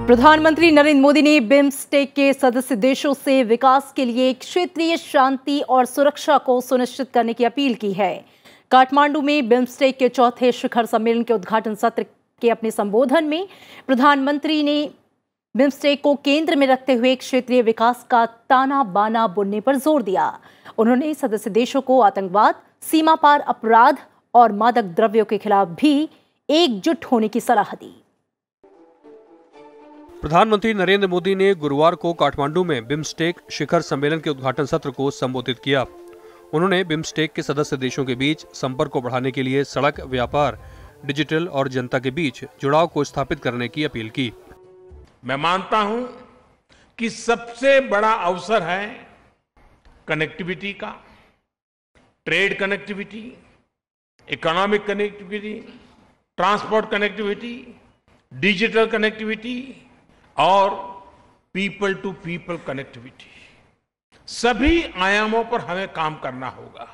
प्रधानमंत्री नरेंद्र मोदी ने बिम्स्टेक के सदस्य देशों से विकास के लिए क्षेत्रीय शांति और सुरक्षा को सुनिश्चित करने की अपील की है। काठमांडू में बिम्स्टेक के चौथे शिखर सम्मेलन के उद्घाटन सत्र के अपने संबोधन में प्रधानमंत्री ने बिम्स्टेक को केंद्र में रखते हुए क्षेत्रीय विकास का ताना बाना बुनने पर जोर दिया। उन्होंने सदस्य देशों को आतंकवाद, सीमा पार अपराध और मादक द्रव्यों के खिलाफ भी एकजुट होने की सलाह दी। प्रधानमंत्री नरेंद्र मोदी ने गुरुवार को काठमांडू में बिम्स्टेक शिखर सम्मेलन के उद्घाटन सत्र को संबोधित किया। उन्होंने बिम्स्टेक के सदस्य देशों के बीच संपर्क को बढ़ाने के लिए सड़क, व्यापार, डिजिटल और जनता के बीच जुड़ाव को स्थापित करने की अपील की। मैं मानता हूं कि सबसे बड़ा अवसर है कनेक्टिविटी का, trade connectivity, economic connectivity, transport connectivity, digital connectivity और पीपल टू पीपल कनेक्टिविटी। सभी आयामों पर हमें काम करना होगा।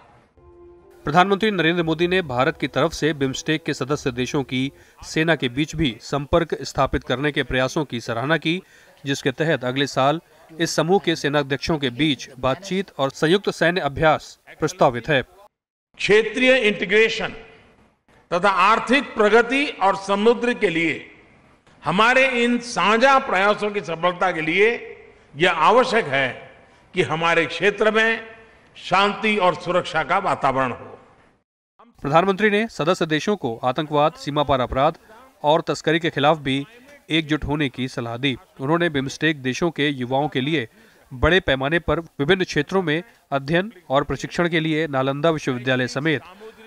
प्रधानमंत्री नरेंद्र मोदी ने भारत की तरफ से बिम्स्टेक के सदस्य देशों की सेना के बीच भी संपर्क स्थापित करने के प्रयासों की सराहना की, जिसके तहत अगले साल इस समूह के सेनाध्यक्षों के बीच बातचीत और संयुक्त सैन्य अभ्यास प्रस्तावित है। क्षेत्रीय इंटीग्रेशन तथा आर्थिक प्रगति और समुद्र के लिए हमारे इन साझा प्रयासों की सफलता के लिए यह आवश्यक है कि हमारे क्षेत्र में शांति और सुरक्षा का वातावरण हो। प्रधानमंत्री ने सदस्य देशों को आतंकवाद, सीमा पार अपराध और तस्करी के खिलाफ भी एकजुट होने की सलाह दी। उन्होंने बिम्स्टेक देशों के युवाओं के लिए बड़े पैमाने पर विभिन्न क्षेत्रों में अध्ययन और प्रशिक्षण के लिए नालंदा विश्वविद्यालय समेत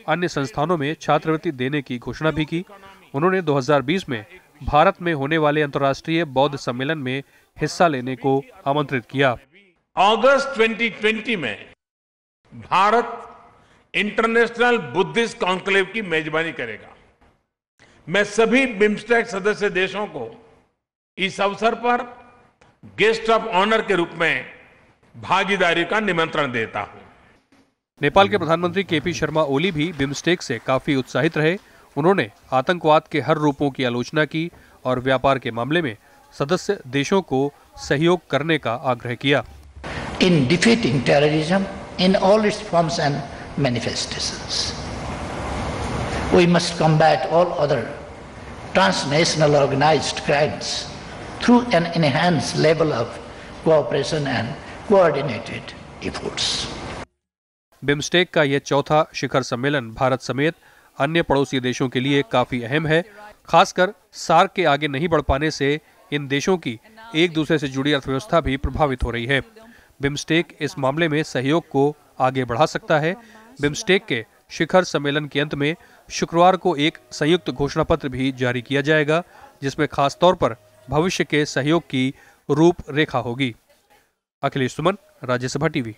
अन्य संस्थानों में छात्रवृत्ति देने की घोषणा भी की। उन्होंने 2020 में भारत में होने वाले अंतर्राष्ट्रीय बौद्ध सम्मेलन में हिस्सा लेने को आमंत्रित किया। अगस्त 2020 में भारत इंटरनेशनल बुद्धिस्ट कॉन्क्लेव की मेजबानी करेगा। मैं सभी बिम्स्टेक सदस्य देशों को इस अवसर पर गेस्ट ऑफ ऑनर के रूप में भागीदारी का निमंत्रण देता हूं। नेपाल के प्रधानमंत्री केपी शर्मा ओली भी बिम्स्टेक से काफी उत्साहित रहे। उन्होंने आतंकवाद के हर रूपों की आलोचना की और व्यापार के मामले में सदस्य देशों को सहयोग करने का आग्रह किया। In defeating terrorism in all its forms and manifestations, we must combat all other transnational organized crimes through an enhanced level of cooperation and coordinated efforts. BIMSTEC का यह चौथा शिखर सम्मेलन भारत समेत अन्य पड़ोसी देशों के लिए काफी अहम है। खासकर सार्क के आगे नहीं बढ़ पाने से इन देशों की एक दूसरे से जुड़ी अर्थव्यवस्था भी प्रभावित हो रही है। बिम्स्टेक इस मामले में सहयोग को आगे बढ़ा सकता है। बिम्स्टेक के शिखर सम्मेलन के अंत में शुक्रवार को एक संयुक्त घोषणा पत्र भी जारी किया जाएगा, जिसमें खास तौर पर भविष्य के सहयोग की रूपरेखा होगी। अखिलेश सुमन, राज्यसभा टीवी।